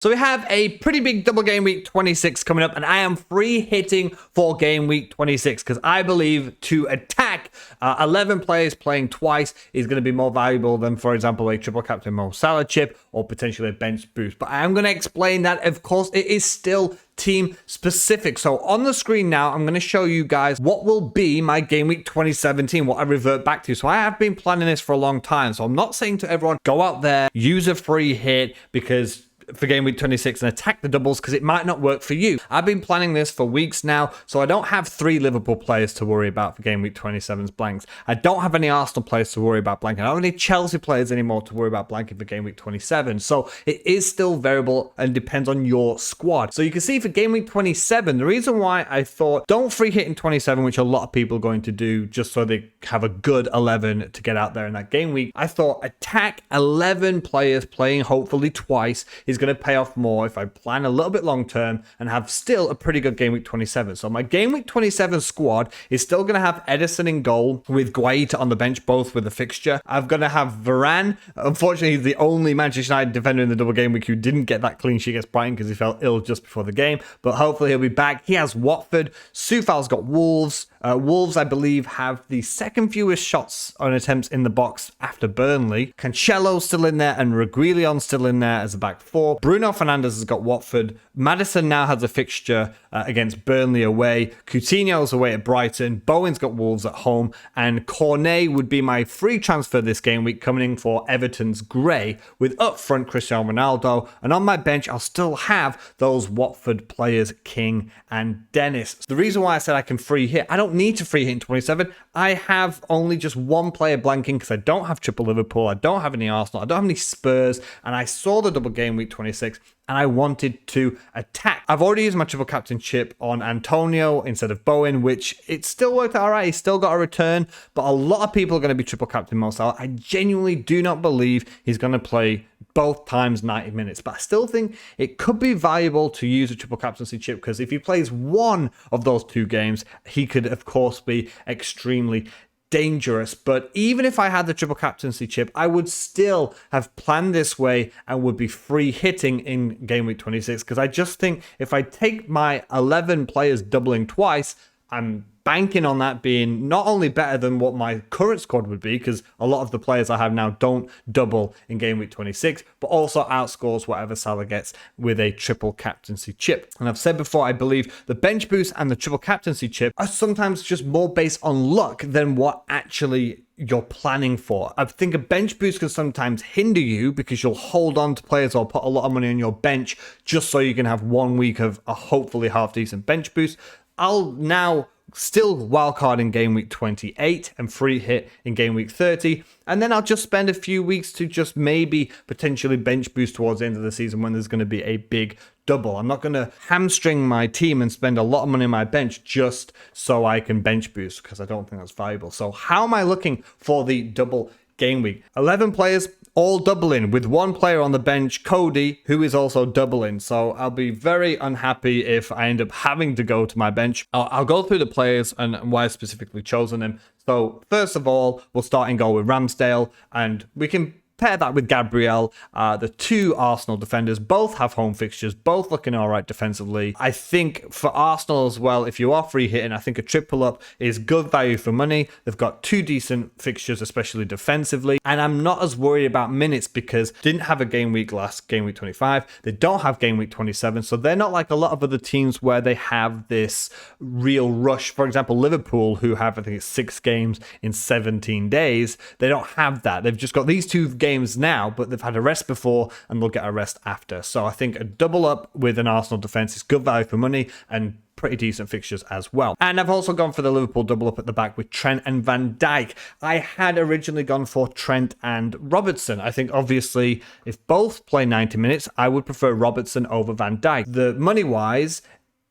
So we have a pretty big double game week 26 coming up, and I am free hitting for game week 26 because I believe to attack 11 players playing twice is going to be more valuable than, for example, a triple captain Mo Salah chip or potentially a bench boost. But I am going to explain that. Of course, it is still team specific. So on the screen now, I'm going to show you guys what will be my game week 2017, what I revert back to. So I have been planning this for a long time. So I'm not saying to everyone, go out there, use a free hit because for game week 26 and attack the doubles, because it might not work for you. I've been planning this for weeks now, so I don't have 3 Liverpool players to worry about for game week 27's blanks. I don't have any Arsenal players to worry about blanking. I don't have any Chelsea players anymore to worry about blanking for game week 27. So it is still variable and depends on your squad. So you can see for game week 27, the reason why I thought don't free hit in 27, which a lot of people are going to do just so they have a good 11 to get out there in that game week. I thought attack 11 players playing hopefully twice is going to pay off more if I plan a little bit long term and have still a pretty good game week 27. So my game week 27 squad is still going to have Edison in goal with Guaita on the bench, both with a fixture. I'm going to have Varane. Unfortunately, he's the only Manchester United defender in the double game week who didn't get that clean sheet against Brighton because he felt ill just before the game, but hopefully he'll be back. He has Watford. Soufal's got Wolves. Wolves, I believe, have the second fewest shots on attempts in the box after Burnley. Cancelo's still in there and Reguilon's still in there as a back four. Bruno Fernandes has got Watford. Maddison now has a fixture against Burnley away. Coutinho's away at Brighton. Bowen's got Wolves at home. And Cornet would be my free transfer this game week, coming in for Everton's Gray, with up front Cristiano Ronaldo. And on my bench, I'll still have those Watford players, King and Dennis. The reason why I said I can free hit, I don't need to free hit in 27. I have only just one player blanking because I don't have triple Liverpool. I don't have any Arsenal. I don't have any Spurs. And I saw the double game week 26 and I wanted to attack. I've already used my triple captain chip on Antonio instead of Bowen, which it still worked out all right. He's still got a return, but a lot of people are going to be triple captain Mo Salah. I genuinely do not believe he's going to play both times 90 minutes, but I still think it could be valuable to use a triple captaincy chip because if he plays one of those 2 games, he could, of course, be extremely dangerous. But even if I had the triple captaincy chip, I would still have planned this way and would be free hitting in game week 26 because I just think if I take my 11 players doubling twice, I'm banking on that being not only better than what my current squad would be, because a lot of the players I have now don't double in game week 26, but also outscores whatever Salah gets with a triple captaincy chip. And I've said before, I believe the bench boost and the triple captaincy chip are sometimes just more based on luck than what actually you're planning for. I think a bench boost can sometimes hinder you because you'll hold on to players or put a lot of money on your bench just so you can have 1 week of a hopefully half decent bench boost. I'll now still wildcard in game week 28 and free hit in game week 30. And then I'll just spend a few weeks to just maybe potentially bench boost towards the end of the season when there's going to be a big double. I'm not going to hamstring my team and spend a lot of money on my bench just so I can bench boost because I don't think that's valuable. So how am I looking for the double game week? 11 players, all doubling with 1 player on the bench, Cody, who is also doubling. So I'll be very unhappy if I end up having to go to my bench. I'll go through the players and why I've specifically chosen them. So first of all, we'll start in goal with Ramsdale, and we can pair that with Gabriel. The 2 Arsenal defenders both have home fixtures, both looking all right defensively. I think for Arsenal as well, if you are free hitting, I think a triple up is good value for money. They've got 2 decent fixtures, especially defensively. And I'm not as worried about minutes because didn't have a game week last game week 25. They don't have game week 27. So they're not like a lot of other teams where they have this real rush. For example, Liverpool, who have, I think it's 6 games in 17 days. They don't have that. They've just got these 2 games now, but they've had a rest before and they'll get a rest after. So I think a double up with an Arsenal defense is good value for money and pretty decent fixtures as well. And I've also gone for the Liverpool double up at the back with Trent and Van Dijk. I had originally gone for Trent and Robertson. I think obviously if both play 90 minutes, I would prefer Robertson over Van Dijk. The money wise,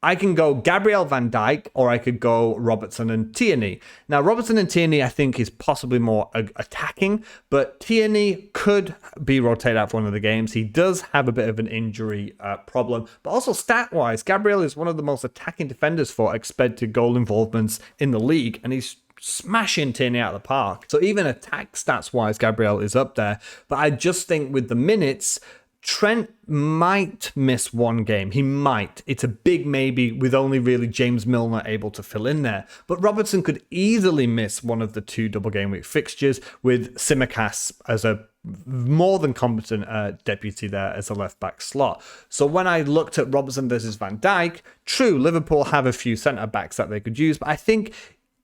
I can go Gabriel Van Dijk or I could go Robertson and Tierney. Now, Robertson and Tierney, I think, is possibly more attacking, but Tierney could be rotated out for one of the games. He does have a bit of an injury problem, but also stat-wise, Gabriel is one of the most attacking defenders for expected goal involvements in the league, and he's smashing Tierney out of the park. So even attack stats-wise, Gabriel is up there, but I just think with the minutes, Trent might miss one game. He might. It's a big maybe with only really James Milner able to fill in there. But Robertson could easily miss one of the 2 double game week fixtures with Tsimikas as a more than competent deputy there as a left back slot. So when I looked at Robertson versus Van Dijk, true, Liverpool have a few centre backs that they could use, but I think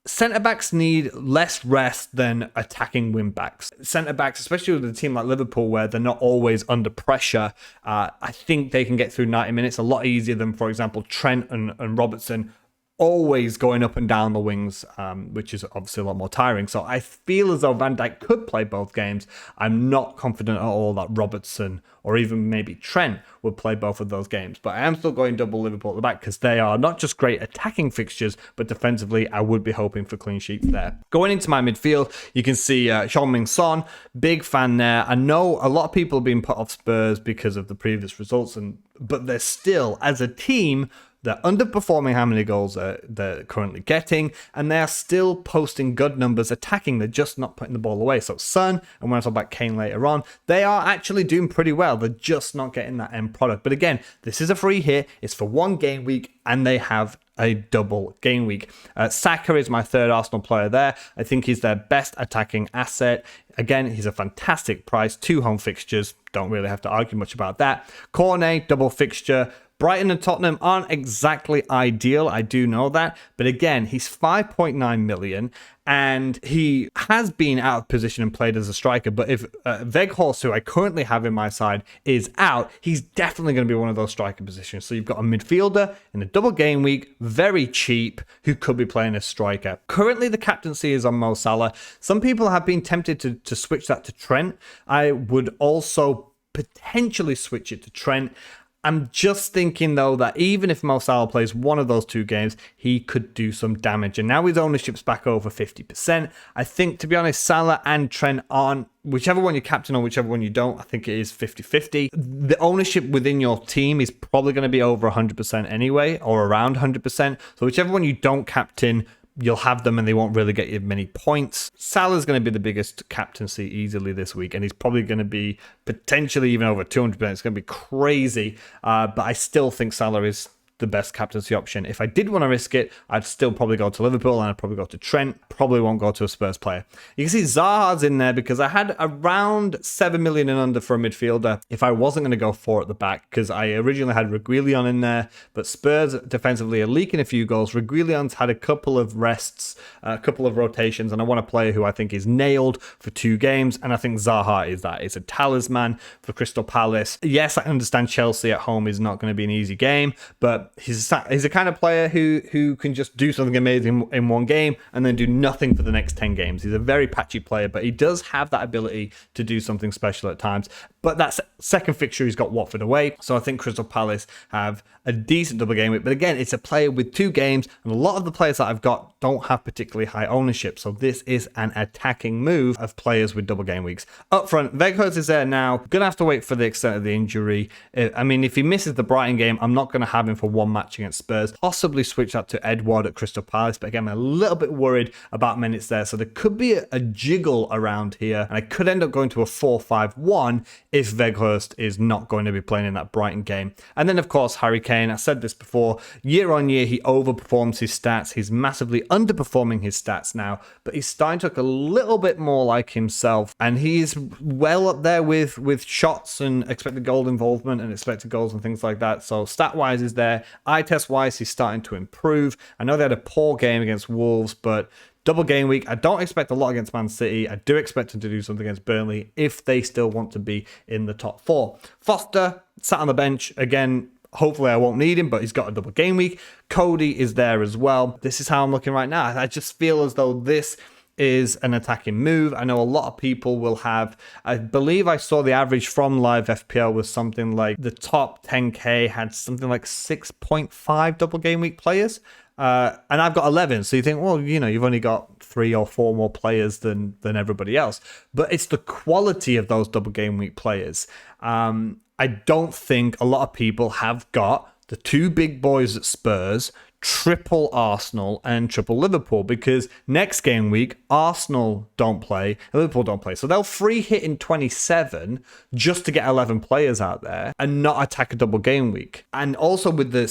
centre-backs need less rest than attacking wing-backs. Centre-backs, especially with a team like Liverpool where they're not always under pressure, I think they can get through 90 minutes a lot easier than, for example, Trent and Robertson always going up and down the wings, which is obviously a lot more tiring. So I feel as though Van Dijk could play both games. I'm not confident at all that Robertson or even maybe Trent would play both of those games. But I am still going double Liverpool at the back because they are not just great attacking fixtures, but defensively, I would be hoping for clean sheets there. Going into my midfield, you can see Heung-min Son, big fan there. I know a lot of people have been put off Spurs because of the previous results, but they're still, as a team, they're underperforming how many goals they're currently getting, and they are still posting good numbers attacking. They're just not putting the ball away. So Son, and when I talk about Kane later on, they are actually doing pretty well. They're just not getting that end product. But again, this is a free hit. It's for one game week, and they have a double game week. Saka is my third Arsenal player there. I think he's their best attacking asset. Again, he's a fantastic price. 2 home fixtures. Don't really have to argue much about that. Cornet, double fixture. Brighton and Tottenham aren't exactly ideal, I do know that. But again, he's 5.9 million and he has been out of position and played as a striker. But if Weghorst, who I currently have in my side, is out, he's definitely going to be one of those striker positions. So you've got a midfielder in a double game week, very cheap, who could be playing as striker. Currently, the captaincy is on Mo Salah. Some people have been tempted to switch that to Trent. I would also potentially switch it to Trent. I'm just thinking, though, that even if Mo Salah plays one of those 2 games, he could do some damage. And now his ownership's back over 50%. I think, to be honest, Salah and Trent aren't, whichever one you captain or whichever one you don't, I think it is 50-50. The ownership within your team is probably going to be over 100% anyway, or around 100%. So whichever one you don't captain, you'll have them and they won't really get you many points. Salah's going to be the biggest captaincy easily this week, and he's probably going to be potentially even over 200%. It's going to be crazy, but I still think Salah is the best captaincy option. If I did want to risk it, I'd still probably go to Liverpool and I'd probably go to Trent. Probably won't go to a Spurs player. You can see Zaha's in there because I had around 7 million and under for a midfielder if I wasn't going to go 4 at the back, because I originally had Reguilon in there, but Spurs defensively are leaking a few goals. Reguilon's had a couple of rests, a couple of rotations, and I want a player who I think is nailed for 2 games, and I think Zaha is that. It's a talisman for Crystal Palace. Yes, I understand Chelsea at home is not going to be an easy game, but he's a kind of player who can just do something amazing in one game and then do nothing for the next 10 games. He's a very patchy player, but he does have that ability to do something special at times. But that second fixture, he's got Watford away. So I think Crystal Palace have a decent double game week. But again, it's a player with 2 games, and a lot of the players that I've got don't have particularly high ownership. So this is an attacking move of players with double game weeks. Up front, Weghorst is there now. Going to have to wait for the extent of the injury. I mean, if he misses the Brighton game, I'm not going to have him for one match against Spurs. Possibly switch that to Edouard at Crystal Palace. But again, I'm a little bit worried about minutes there. So there could be a jiggle around here, and I could end up going to a 4-5-1 if Weghorst is not going to be playing in that Brighton game. And then, of course, Harry Kane. I said this before. Year on year, he overperforms his stats. He's massively underperforming his stats now, but he's starting to look a little bit more like himself. And he's well up there with shots and expected goal involvement and expected goals and things like that. So stat-wise is there. Eye test-wise, he's starting to improve. I know they had a poor game against Wolves, but double game week, I don't expect a lot against Man City. I do expect him to do something against Burnley if they still want to be in the top 4. Foster sat on the bench. Again, hopefully I won't need him, but he's got a double game week. Cody is there as well. This is how I'm looking right now. I just feel as though this is an attacking move. I know a lot of people will have, I believe I saw the average from live FPL was something like the top 10k had something like 6.5 double game week players. And I've got 11. So you think, well, you know, you've only got 3 or 4 more players than everybody else. But it's the quality of those double game week players. I don't think a lot of people have got the 2 big boys at Spurs, triple Arsenal and triple Liverpool, because next game week Arsenal don't play, Liverpool don't play, so they'll free hit in 27 just to get 11 players out there and not attack a double game week. And also with the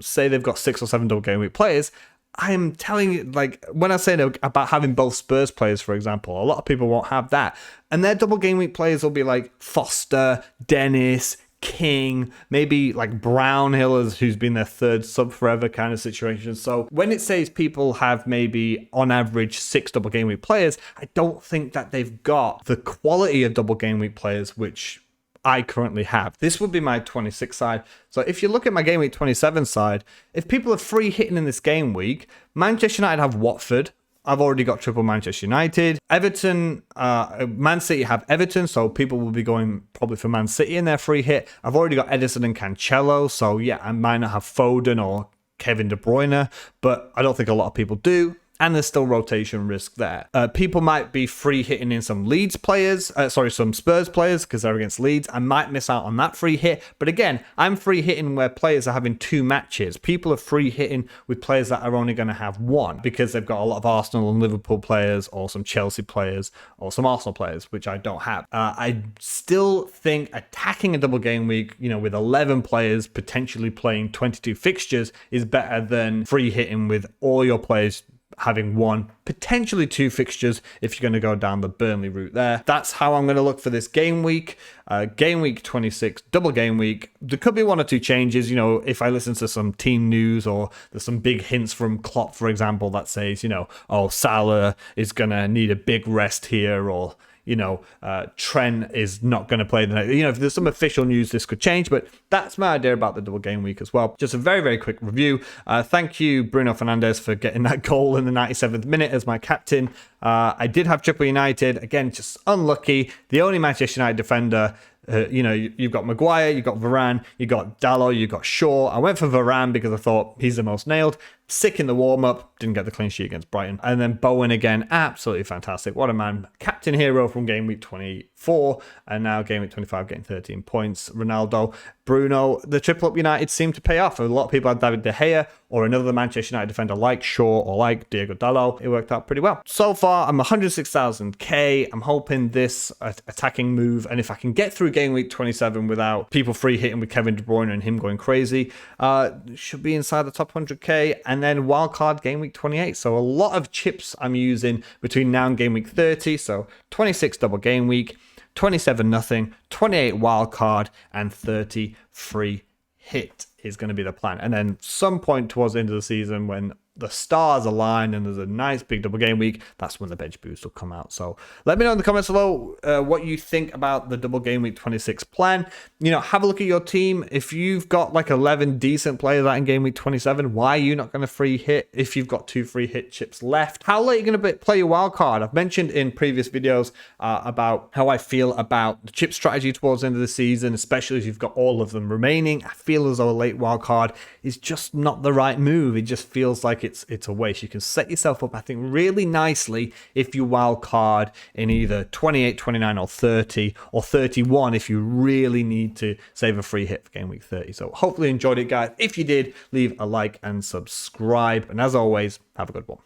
say they've got 6 or 7 double game week players, I'm telling you, like, when I say about having both Spurs players, for example, a lot of people won't have that. And their double game week players will be like Foster, Dennis, King, maybe like Brownhill, who's been their third sub forever kind of situation. So when it says people have maybe on average 6 double game week players, I don't think that they've got the quality of double game week players, which I currently have. This would be my 26 side. So if you look at my game week 27 side, if people are free hitting in this game week, Manchester United have Watford. I've already got triple Manchester United. Everton, Man City have Everton, so people will be going probably for Man City in their free hit. I've already got Edison and Cancelo, so yeah, I might not have Foden or Kevin De Bruyne, but I don't think a lot of people do. And there's still rotation risk there. People might be free hitting in some some Spurs players because they're against Leeds. I might miss out on that free hit. But again, I'm free hitting where players are having 2 matches. People are free hitting with players that are only going to have 1 because they've got a lot of Arsenal and Liverpool players or some Chelsea players or some Arsenal players, which I don't have. I still think attacking a double game week, with 11 players potentially playing 22 fixtures is better than free hitting with all your players having 1, potentially 2 fixtures if you're going to go down the Burnley route there. That's how I'm going to look for this game week. Game week 26, double game week. There could be 1 or 2 changes, if I listen to some team news or there's some big hints from Klopp, for example, that says, Salah is going to need a big rest here, or Trent is not going to play the night. If there's some official news, this could change, but that's my idea about the double game week as well. Just a very, very quick review. Thank you, Bruno Fernandes, for getting that goal in the 97th minute as my captain. I did have triple United. Again, just unlucky. The only Manchester United defender. You've got Maguire, you've got Varane, you've got Dalot, you've got Shaw. I went for Varane because I thought he's the most nailed. Sick in the warm-up, didn't get the clean sheet against Brighton. And then Bowen again, absolutely fantastic. What a man. Captain hero from game week 24, and now game week 25 getting 13 points. Ronaldo, Bruno, the triple up United seemed to pay off. A lot of people had David De Gea or another Manchester United defender like Shaw or like Diego Dalot. It worked out pretty well. So far, I'm 106,000k. I'm hoping this attacking move, and if I can get through game week 27 without people free hitting with Kevin De Bruyne and him going crazy, should be inside the top 100k. And then wildcard game week 28. So a lot of chips I'm using between now and game week 30. So 26 double game week, 27 nothing, 28 wildcard, and 30 free hit is going to be the plan. And then some point towards the end of the season, when the stars align and there's a nice big double game week, that's when the bench boost will come out. So let me know in the comments below what you think about the double game week 26 plan. Have a look at your team. If you've got like 11 decent players out in game week 27, why are you not going to free hit if you've got 2 free hit chips left? How late are you going to play your wild card? I've mentioned in previous videos about how I feel about the chip strategy towards the end of the season, especially if you've got all of them remaining. I feel as though a late wild card is just not the right move. It just feels like it's a waste. You can set yourself up, I think, really nicely if you wild card in either 28, 29, or 30, or 31 if you really need to save a free hit for game week 30. So hopefully you enjoyed it, guys. If you did, leave a like and subscribe. And as always, have a good one.